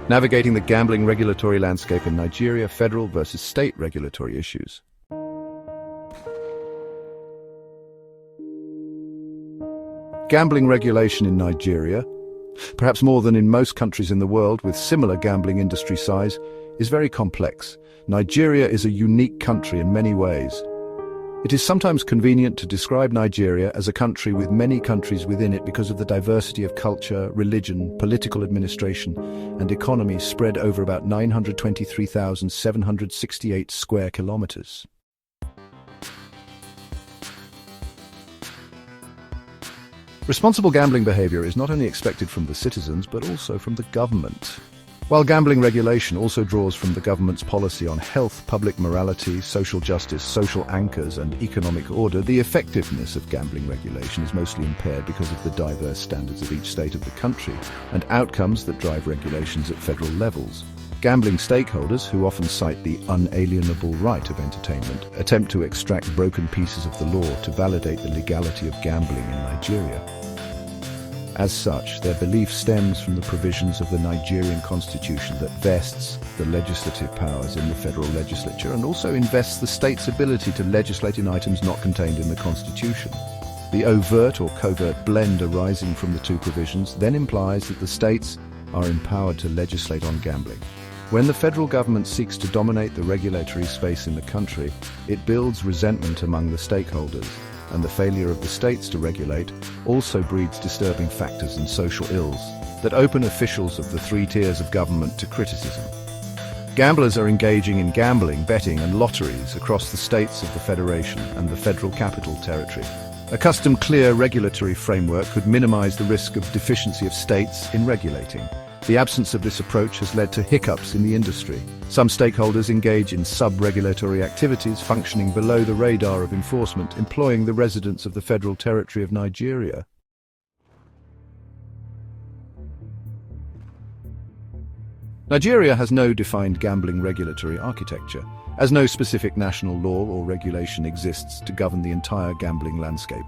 Navigating the gambling regulatory landscape in Nigeria, federal versus state regulatory issues. Gambling regulation in Nigeria, perhaps more than in most countries in the world with similar gambling industry size, is very complex. Nigeria is a unique country in many ways. It is sometimes convenient to describe Nigeria as a country with many countries within it because of the diversity of culture, religion, political administration, and economy spread over about 923,768 square kilometers. Responsible gambling behavior is not only expected from the citizens, but also from the government. While gambling regulation also draws from the government's policy on health, public morality, social justice, social anchors, and economic order, the effectiveness of gambling regulation is mostly impaired because of the diverse standards of each state of the country and outcomes that drive regulations at federal levels. Gambling stakeholders, who often cite the unalienable right of entertainment, attempt to extract broken pieces of the law to validate the legality of gambling in Nigeria. As such, their belief stems from the provisions of the Nigerian constitution that vests the legislative powers in the federal legislature and also invests the state's ability to legislate in items not contained in the constitution. The overt or covert blend arising from the two provisions then implies that the states are empowered to legislate on gambling. When the federal government seeks to dominate the regulatory space in the country, it builds resentment among the stakeholders, and the failure of the states to regulate also breeds disturbing factors and social ills that open officials of the three tiers of government to criticism. Gamblers are engaging in gambling, betting, and lotteries across the states of the Federation and the Federal Capital Territory. A custom, clear regulatory framework could minimize the risk of deficiency of states in regulating. The absence of this approach has led to hiccups in the industry. Some stakeholders engage in sub-regulatory activities functioning below the radar of enforcement, employing the residents of the Federal Territory of Nigeria. Nigeria has no defined gambling regulatory architecture, as no specific national law or regulation exists to govern the entire gambling landscape.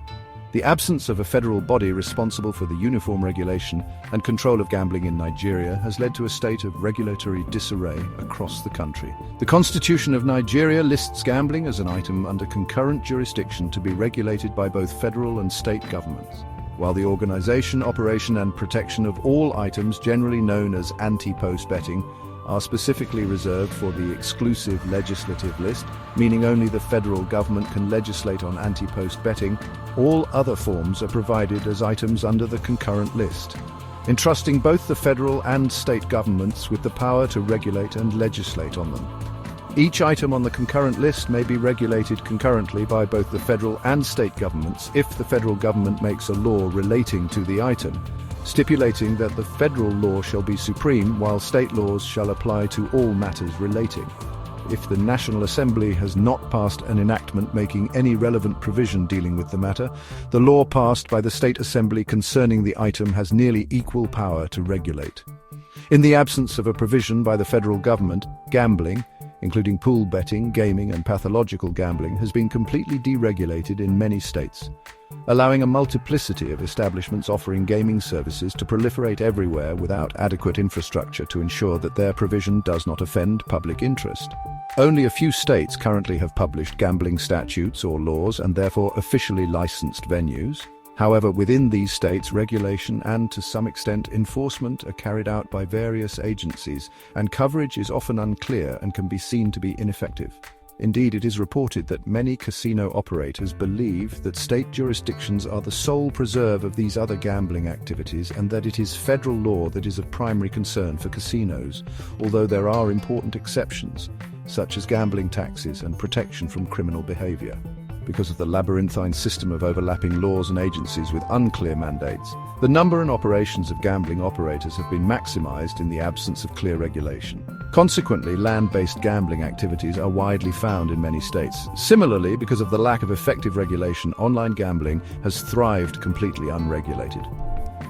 The absence of a federal body responsible for the uniform regulation and control of gambling in Nigeria has led to a state of regulatory disarray across the country. The Constitution of Nigeria lists gambling as an item under concurrent jurisdiction to be regulated by both federal and state governments, while the organization, operation, and protection of all items generally known as anti-post betting are specifically reserved for the exclusive legislative list, meaning only the federal government can legislate on anti-post betting. All other forms are provided as items under the concurrent list, entrusting both the federal and state governments with the power to regulate and legislate on them. Each item on the concurrent list may be regulated concurrently by both the federal and state governments if the federal government makes a law relating to the item, stipulating that the federal law shall be supreme while state laws shall apply to all matters relating. If the National Assembly has not passed an enactment making any relevant provision dealing with the matter, the law passed by the State Assembly concerning the item has nearly equal power to regulate. In the absence of a provision by the federal government, gambling, including pool betting, gaming, and pathological gambling, has been completely deregulated in many states, allowing a multiplicity of establishments offering gaming services to proliferate everywhere without adequate infrastructure to ensure that their provision does not offend public interest. Only a few states currently have published gambling statutes or laws and therefore officially licensed venues. However, within these states, regulation and, to some extent, enforcement are carried out by various agencies, and coverage is often unclear and can be seen to be ineffective. Indeed, it is reported that many casino operators believe that state jurisdictions are the sole preserve of these other gambling activities and that it is federal law that is of primary concern for casinos, although there are important exceptions, such as gambling taxes and protection from criminal behavior. Because of the labyrinthine system of overlapping laws and agencies with unclear mandates, the number and operations of gambling operators have been maximized in the absence of clear regulation. Consequently, land-based gambling activities are widely found in many states. Similarly, because of the lack of effective regulation, online gambling has thrived completely unregulated.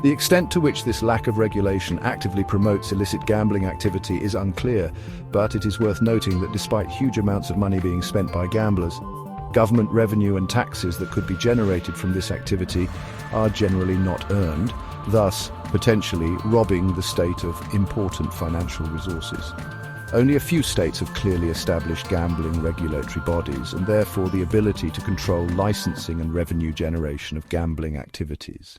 The extent to which this lack of regulation actively promotes illicit gambling activity is unclear, but it is worth noting that despite huge amounts of money being spent by gamblers, government revenue and taxes that could be generated from this activity are generally not earned, thus potentially robbing the state of important financial resources. Only a few states have clearly established gambling regulatory bodies and therefore the ability to control licensing and revenue generation of gambling activities.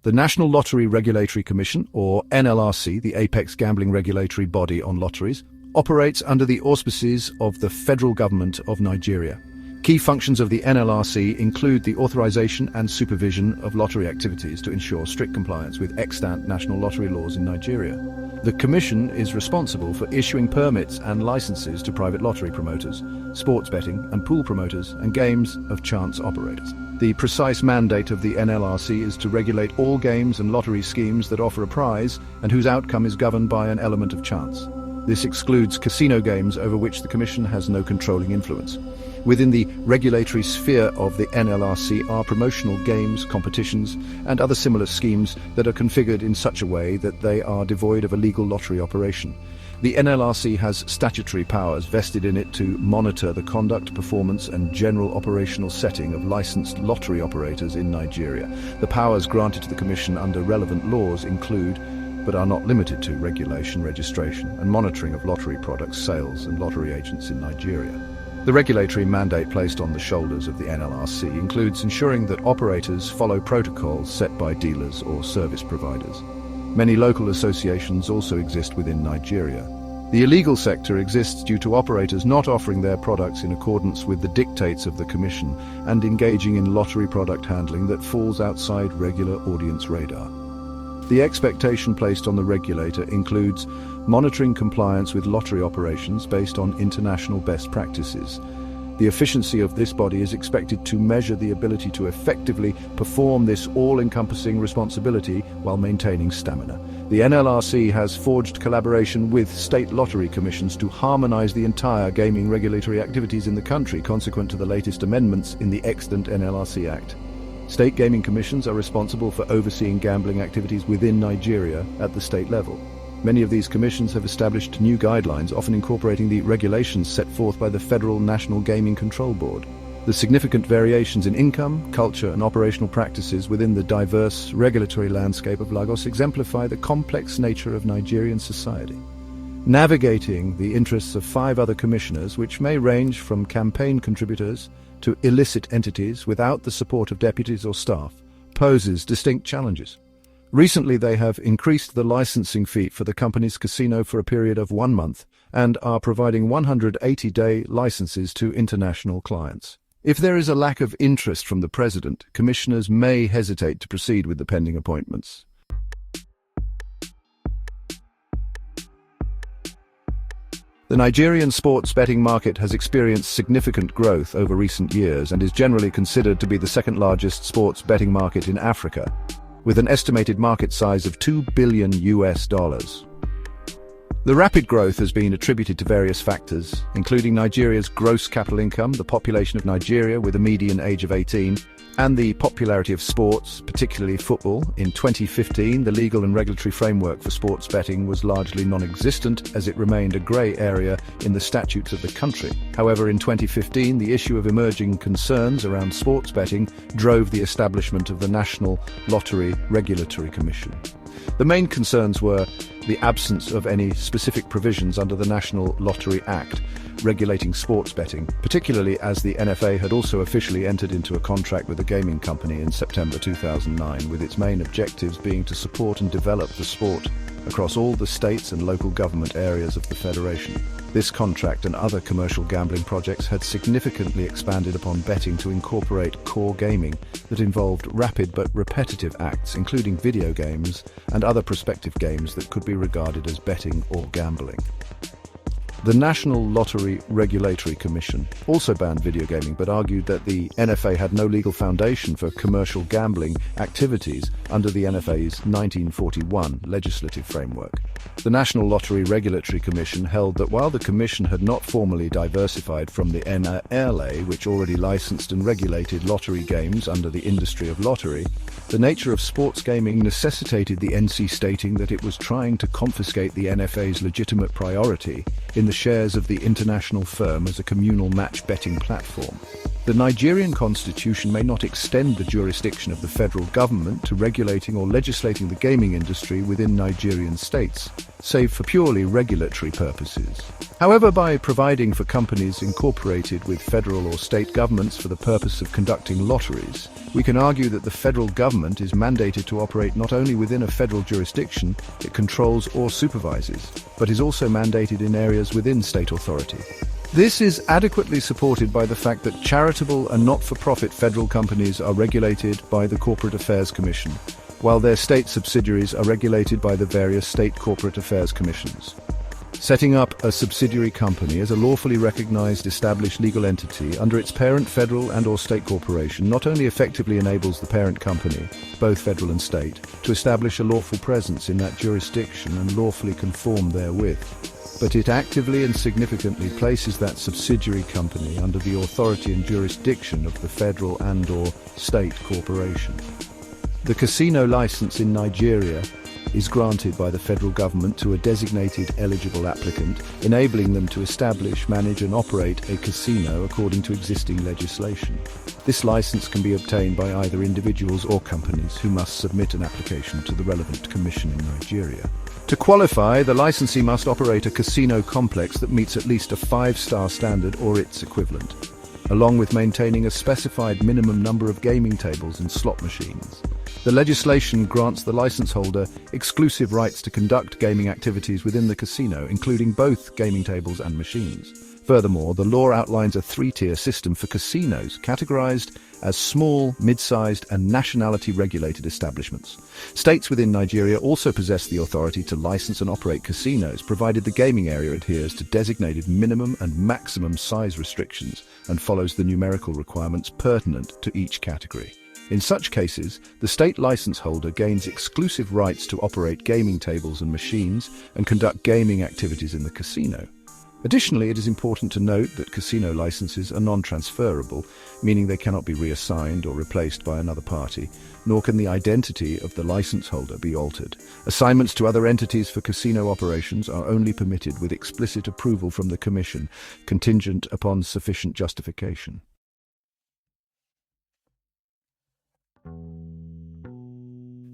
The National Lottery Regulatory Commission, or NLRC, the apex gambling regulatory body on lotteries, operates under the auspices of the federal government of Nigeria. Key functions of the NLRC include the authorization and supervision of lottery activities to ensure strict compliance with extant national lottery laws in Nigeria. The Commission is responsible for issuing permits and licenses to private lottery promoters, sports betting and pool promoters, and games of chance operators. The precise mandate of the NLRC is to regulate all games and lottery schemes that offer a prize and whose outcome is governed by an element of chance. This excludes casino games over which the Commission has no controlling influence. Within the regulatory sphere of the NLRC are promotional games, competitions, and other similar schemes that are configured in such a way that they are devoid of a legal lottery operation. The NLRC has statutory powers vested in it to monitor the conduct, performance, and general operational setting of licensed lottery operators in Nigeria. The powers granted to the Commission under relevant laws include, but are not limited to, regulation, registration, and monitoring of lottery products, sales, and lottery agents in Nigeria. The regulatory mandate placed on the shoulders of the NLRC includes ensuring that operators follow protocols set by dealers or service providers. Many local associations also exist within Nigeria. The illegal sector exists due to operators not offering their products in accordance with the dictates of the Commission and engaging in lottery product handling that falls outside regular audience radar. The expectation placed on the regulator includes monitoring compliance with lottery operations based on international best practices. The efficiency of this body is expected to measure the ability to effectively perform this all-encompassing responsibility while maintaining stamina. The NLRC has forged collaboration with state lottery commissions to harmonize the entire gaming regulatory activities in the country, consequent to the latest amendments in the extant NLRC Act. State gaming commissions are responsible for overseeing gambling activities within Nigeria at the state level. Many of these commissions have established new guidelines, often incorporating the regulations set forth by the Federal National Gaming Control Board. The significant variations in income, culture, and operational practices within the diverse regulatory landscape of Lagos exemplify the complex nature of Nigerian society. Navigating the interests of 5 other commissioners, which may range from campaign contributors to illicit entities without the support of deputies or staff, poses distinct challenges. Recently, they have increased the licensing fee for the company's casino for a period of 1 month and are providing 180-day licenses to international clients. If there is a lack of interest from the President, commissioners may hesitate to proceed with the pending appointments. The Nigerian sports betting market has experienced significant growth over recent years and is generally considered to be the second largest sports betting market in Africa, with an estimated market size of $2 billion. The rapid growth has been attributed to various factors, including Nigeria's gross capital income, the population of Nigeria with a median age of 18, and the popularity of sports, particularly football. In 2015, the legal and regulatory framework for sports betting was largely non-existent, as it remained a grey area in the statutes of the country. However, in 2015, the issue of emerging concerns around sports betting drove the establishment of the National Lottery Regulatory Commission. The main concerns were the absence of any specific provisions under the National Lottery Act regulating sports betting, particularly as the NFA had also officially entered into a contract with a gaming company in September 2009, with its main objectives being to support and develop the sport across all the states and local government areas of the Federation. This contract and other commercial gambling projects had significantly expanded upon betting to incorporate core gaming that involved rapid but repetitive acts, including video games and other prospective games that could be regarded as betting or gambling. The National Lottery Regulatory Commission also banned video gaming, but argued that the NFA had no legal foundation for commercial gambling activities under the NFA's 1941 legislative framework. The National Lottery Regulatory Commission held that while the Commission had not formally diversified from the NLA, which already licensed and regulated lottery games under the industry of lottery, the nature of sports gaming necessitated the NC stating that it was trying to confiscate the NFA's legitimate priority in the shares of the international firm as a communal match betting platform. The Nigerian constitution may not extend the jurisdiction of the federal government to regulating or legislating the gaming industry within Nigerian states, save for purely regulatory purposes. However, by providing for companies incorporated with federal or state governments for the purpose of conducting lotteries, we can argue that the federal government is mandated to operate not only within a federal jurisdiction it controls or supervises, but is also mandated in areas within state authority. This is adequately supported by the fact that charitable and not-for-profit federal companies are regulated by the Corporate Affairs Commission, while their state subsidiaries are regulated by the various state corporate affairs commissions. Setting up a subsidiary company as a lawfully recognized established legal entity under its parent federal and/or state corporation not only effectively enables the parent company, both federal and state, to establish a lawful presence in that jurisdiction and lawfully conform therewith, but it actively and significantly places that subsidiary company under the authority and jurisdiction of the federal and/or state corporation. The casino license in Nigeria is granted by the federal government to a designated eligible applicant, enabling them to establish, manage and operate a casino according to existing legislation. This license can be obtained by either individuals or companies who must submit an application to the relevant commission in Nigeria. To qualify, the licensee must operate a casino complex that meets at least a 5-star standard or its equivalent, along with maintaining a specified minimum number of gaming tables and slot machines. The legislation grants the license holder exclusive rights to conduct gaming activities within the casino, including both gaming tables and machines. Furthermore, the law outlines a 3-tier system for casinos, categorized as small, mid-sized and nationality-regulated establishments. States within Nigeria also possess the authority to license and operate casinos, provided the gaming area adheres to designated minimum and maximum size restrictions and follows the numerical requirements pertinent to each category. In such cases, the state license holder gains exclusive rights to operate gaming tables and machines and conduct gaming activities in the casino. Additionally, it is important to note that casino licenses are non-transferable, meaning they cannot be reassigned or replaced by another party, nor can the identity of the license holder be altered. Assignments to other entities for casino operations are only permitted with explicit approval from the Commission, contingent upon sufficient justification.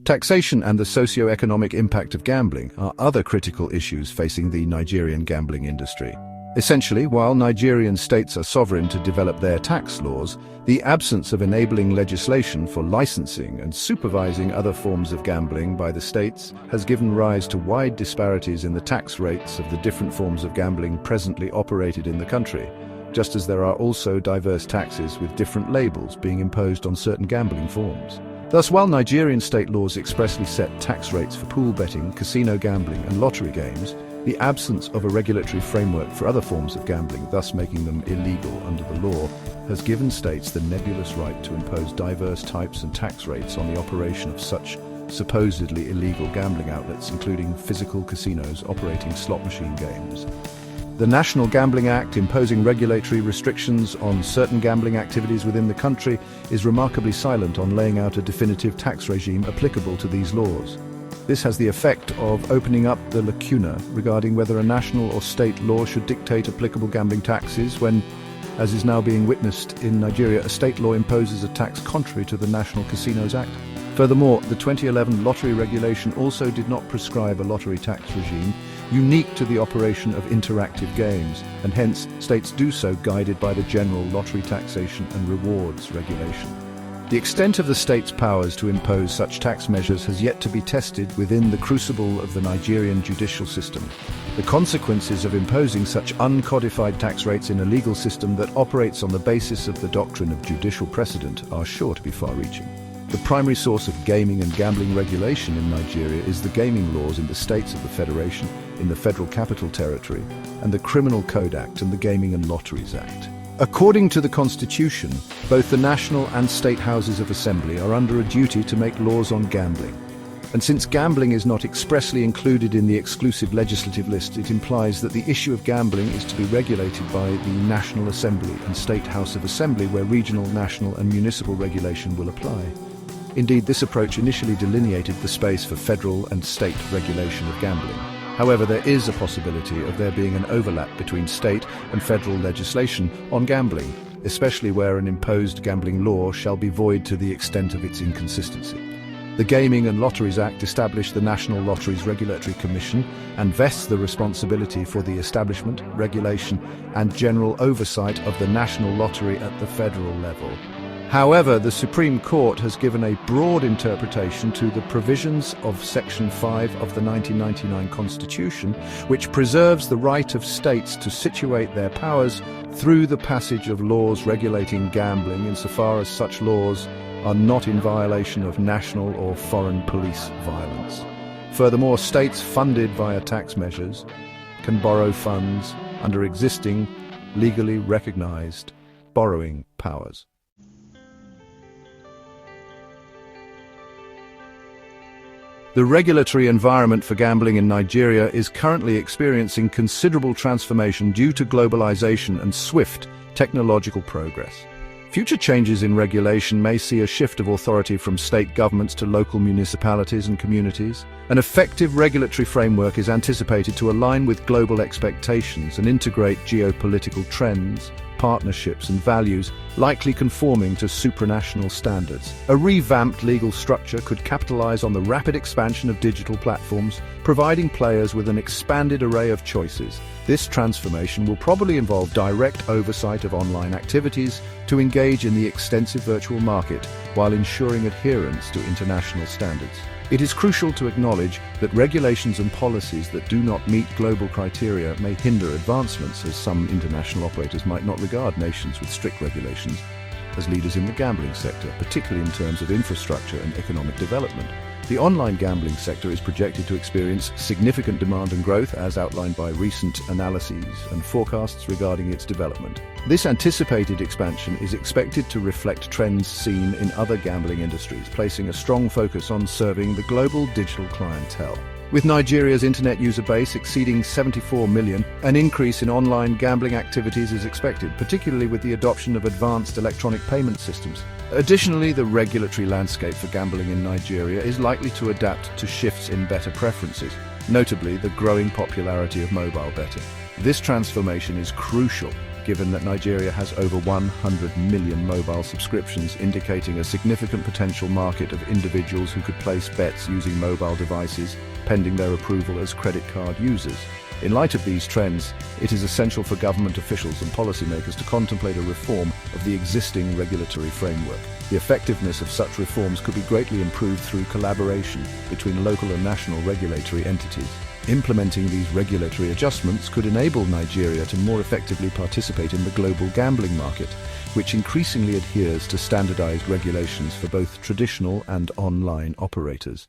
Taxation and the socio-economic impact of gambling are other critical issues facing the Nigerian gambling industry. Essentially, while Nigerian states are sovereign to develop their tax laws, the absence of enabling legislation for licensing and supervising other forms of gambling by the states has given rise to wide disparities in the tax rates of the different forms of gambling presently operated in the country, just as there are also diverse taxes with different labels being imposed on certain gambling forms. Thus, while Nigerian state laws expressly set tax rates for pool betting, casino gambling and lottery games, the absence of a regulatory framework for other forms of gambling, thus making them illegal under the law, has given states the nebulous right to impose diverse types and tax rates on the operation of such supposedly illegal gambling outlets, including physical casinos operating slot machine games. The National Gambling Act, imposing regulatory restrictions on certain gambling activities within the country, is remarkably silent on laying out a definitive tax regime applicable to these laws. This has the effect of opening up the lacuna regarding whether a national or state law should dictate applicable gambling taxes when, as is now being witnessed in Nigeria, a state law imposes a tax contrary to the National Casinos Act. Furthermore, the 2011 lottery regulation also did not prescribe a lottery tax regime unique to the operation of interactive games, and hence states do so guided by the general lottery taxation and rewards regulation. The extent of the state's powers to impose such tax measures has yet to be tested within the crucible of the Nigerian judicial system. The consequences of imposing such uncodified tax rates in a legal system that operates on the basis of the doctrine of judicial precedent are sure to be far-reaching. The primary source of gaming and gambling regulation in Nigeria is the gaming laws in the states of the Federation, in the Federal Capital Territory, and the Criminal Code Act and the Gaming and Lotteries Act. According to the Constitution, both the national and state houses of assembly are under a duty to make laws on gambling. And since gambling is not expressly included in the exclusive legislative list, it implies that the issue of gambling is to be regulated by the National Assembly and State House of Assembly, where regional, national and municipal regulation will apply. Indeed, this approach initially delineated the space for federal and state regulation of gambling. However, there is a possibility of there being an overlap between state and federal legislation on gambling, especially where an imposed gambling law shall be void to the extent of its inconsistency. The Gaming and Lotteries Act established the National Lotteries Regulatory Commission and vests the responsibility for the establishment, regulation, and general oversight of the national lottery at the federal level. However, the Supreme Court has given a broad interpretation to the provisions of Section 5 of the 1999 Constitution, which preserves the right of states to situate their powers through the passage of laws regulating gambling insofar as such laws are not in violation of national or foreign police violence. Furthermore, states funded via tax measures can borrow funds under existing, legally recognized borrowing powers. The regulatory environment for gambling in Nigeria is currently experiencing considerable transformation due to globalization and swift technological progress. Future changes in regulation may see a shift of authority from state governments to local municipalities and communities. An effective regulatory framework is anticipated to align with global expectations and integrate geopolitical trends, partnerships and values, likely conforming to supranational standards. A revamped legal structure could capitalize on the rapid expansion of digital platforms, providing players with an expanded array of choices. This transformation will probably involve direct oversight of online activities to engage in the extensive virtual market while ensuring adherence to international standards. It is crucial to acknowledge that regulations and policies that do not meet global criteria may hinder advancements, as some international operators might not regard nations with strict regulations as leaders in the gambling sector, particularly in terms of infrastructure and economic development. The online gambling sector is projected to experience significant demand and growth, as outlined by recent analyses and forecasts regarding its development. This anticipated expansion is expected to reflect trends seen in other gambling industries, placing a strong focus on serving the global digital clientele. With Nigeria's internet user base exceeding 74 million, an increase in online gambling activities is expected, particularly with the adoption of advanced electronic payment systems. Additionally, the regulatory landscape for gambling in Nigeria is likely to adapt to shifts in bettor preferences, notably the growing popularity of mobile betting. This transformation is crucial, given that Nigeria has over 100 million mobile subscriptions, indicating a significant potential market of individuals who could place bets using mobile devices, pending their approval as credit card users. In light of these trends, it is essential for government officials and policymakers to contemplate a reform of the existing regulatory framework. The effectiveness of such reforms could be greatly improved through collaboration between local and national regulatory entities. Implementing these regulatory adjustments could enable Nigeria to more effectively participate in the global gambling market, which increasingly adheres to standardized regulations for both traditional and online operators.